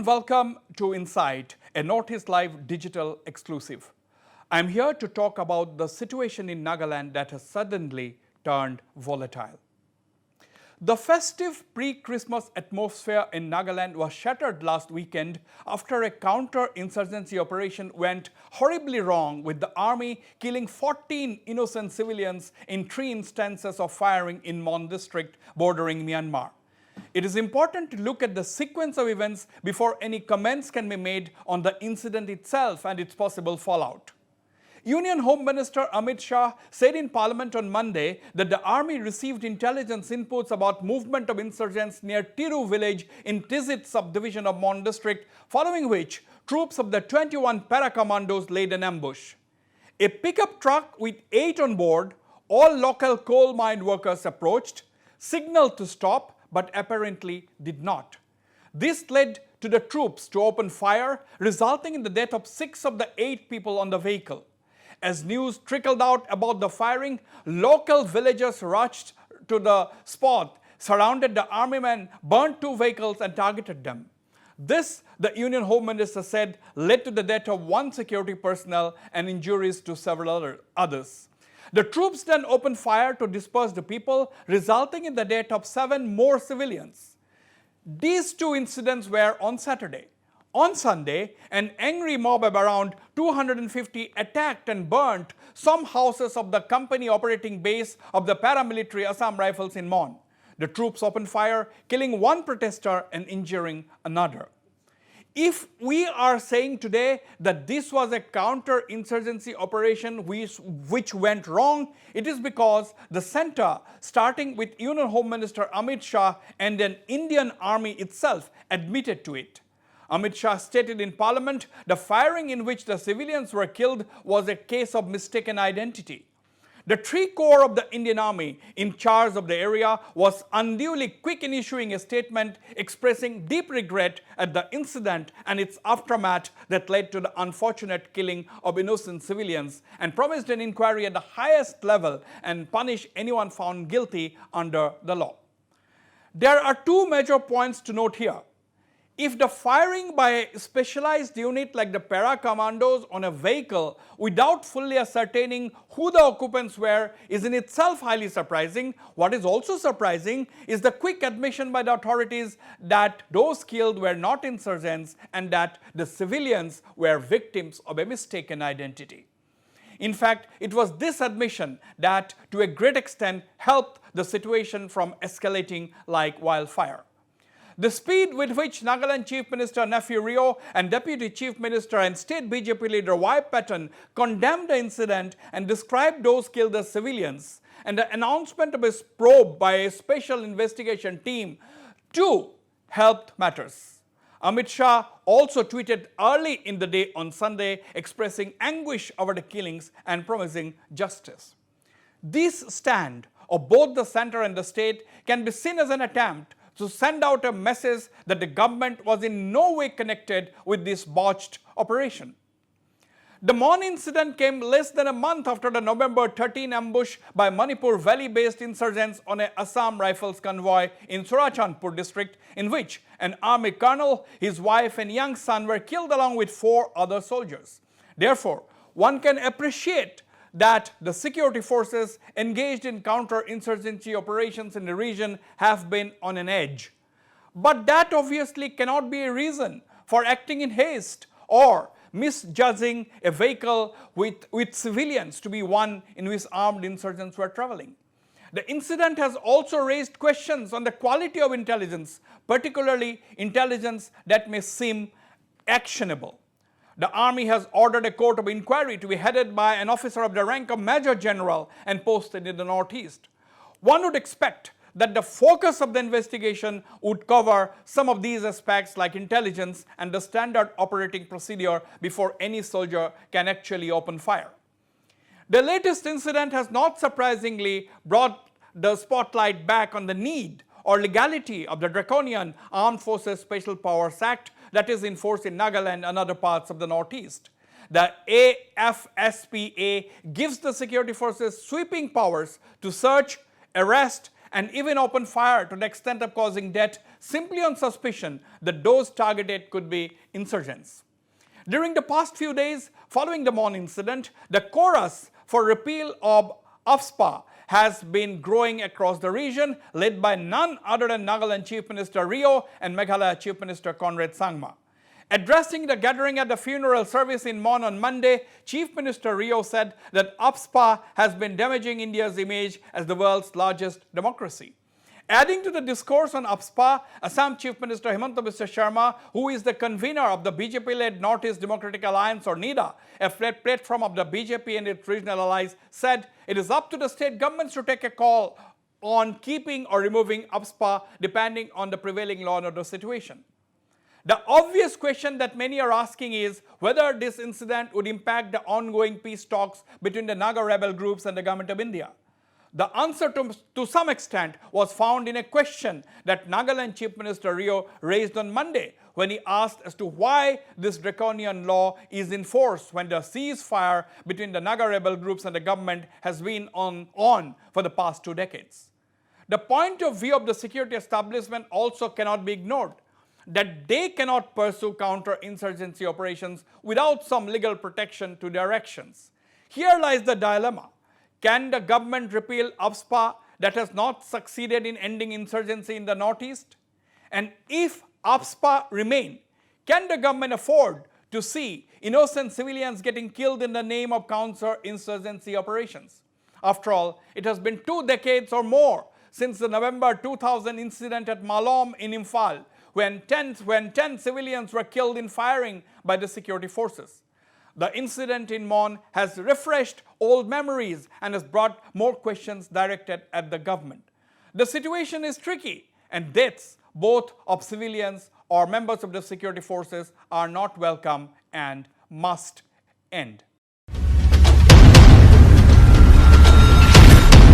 welcome to Insight, a Notice Live digital exclusive. I'm here to talk about the situation in Nagaland that has suddenly turned volatile. The festive pre-Christmas atmosphere in Nagaland was shattered last weekend after a counter-insurgency operation went horribly wrong, with the army killing 14 innocent civilians in 3 instances of firing in Mon district bordering Myanmar. It is important to look at the sequence of events before any comments can be made on the incident itself and its possible fallout. Union Home Minister Amit Shah said in Parliament on Monday that the army received intelligence inputs about movement of insurgents near Tiru village in Tizit subdivision of Mon district, following which troops of the 21 para-commandos laid an ambush. A pickup truck with 8 on board, all local coal mine workers approached, signaled to stop, but apparently did not. This led to the troops to open fire, resulting in the death of 6 of the 8 people on the vehicle. As news trickled out about the firing, local villagers rushed to the spot, surrounded the army men, burnt 2 vehicles and targeted them. This, the Union Home Minister said, led to the death of 1 security personnel and injuries to several others. The troops then opened fire to disperse the people, resulting in the death of 7 more civilians. These 2 incidents were on Saturday. On Sunday, an angry mob of around 250 attacked and burnt some houses of the company operating base of the paramilitary Assam Rifles in Mon. The troops opened fire, killing 1 protester and injuring another. If we are saying today that this was a counter-insurgency operation which went wrong, it is because the centre, starting with Union Home Minister Amit Shah and an Indian army itself, admitted to it. Amit Shah stated in Parliament the firing in which the civilians were killed was a case of mistaken identity. The 3 corps of the Indian Army in charge of the area was unduly quick in issuing a statement expressing deep regret at the incident and its aftermath that led to the unfortunate killing of innocent civilians, and promised an inquiry at the highest level and punish anyone found guilty under the law. There are 2 major points to note here. If the firing by a specialized unit like the para-commandos on a vehicle without fully ascertaining who the occupants were is in itself highly surprising, what is also surprising is the quick admission by the authorities that those killed were not insurgents and that the civilians were victims of a mistaken identity. In fact, it was this admission that to a great extent helped the situation from escalating like wildfire. The speed with which Nagaland Chief Minister Nephew Rio and Deputy Chief Minister and State BJP leader Y. Patton condemned the incident and described those killed as civilians, and the announcement of a probe by a special investigation team too helped matters. Amit Shah also tweeted early in the day on Sunday expressing anguish over the killings and promising justice. This stand of both the centre and the state can be seen as an attempt to send out a message that the government was in no way connected with this botched operation. The Mon incident came less than a month after the November 13 ambush by Manipur Valley-based insurgents on a Assam Rifles convoy in Surachandpur district, in which an army colonel, his wife and young son were killed along with 4 other soldiers. Therefore, one can appreciate that the security forces engaged in counter-insurgency operations in the region have been on an edge. But that obviously cannot be a reason for acting in haste or misjudging a vehicle with civilians to be one in which armed insurgents were traveling. The incident has also raised questions on the quality of intelligence, particularly intelligence that may seem actionable. The army has ordered a court of inquiry to be headed by an officer of the rank of Major General and posted in the northeast. One would expect that the focus of the investigation would cover some of these aspects like intelligence and the standard operating procedure before any soldier can actually open fire. The latest incident has not surprisingly brought the spotlight back on the need or legality of the draconian Armed Forces Special Powers Act that is in force in Nagaland and other parts of the northeast. The AFSPA gives the security forces sweeping powers to search, arrest and even opened fire to the extent of causing death simply on suspicion that those targeted could be insurgents. During the past few days following the Mon incident, the chorus for repeal of AFSPA has been growing across the region, led by none other than Nagaland Chief Minister Rio and Meghalaya Chief Minister Conrad Sangma. Addressing the gathering at the funeral service in Mon on Monday, Chief Minister Rio said that AFSPA has been damaging India's image as the world's largest democracy. Adding to the discourse on AFSPA, Assam Chief Minister Himanta Biswa Sharma, who is the convener of the BJP-led North-East Democratic Alliance or NEDA, a platform of the BJP and its regional allies, said it is up to the state governments to take a call on keeping or removing AFSPA depending on the prevailing law and order situation. The obvious question that many are asking is whether this incident would impact the ongoing peace talks between the Naga rebel groups and the government of India. The answer to some extent was found in a question that Nagaland Chief Minister Rio raised on Monday when he asked as to why this draconian law is in force when the ceasefire between the Naga rebel groups and the government has been on for the past 2 decades. The point of view of the security establishment also cannot be ignored, that they cannot pursue counter-insurgency operations without some legal protection to their actions. Here lies the dilemma. Can the government repeal AFSPA that has not succeeded in ending insurgency in the Northeast? And if AFSPA remain, can the government afford to see innocent civilians getting killed in the name of counter-insurgency operations? After all, it has been 2 decades or more since the November 2000 incident at Malom in Imphal, when 10 civilians were killed in firing by the security forces. The incident in Mon has refreshed old memories and has brought more questions directed at the government. The situation is tricky, and deaths, both of civilians or members of the security forces, are not welcome and must end.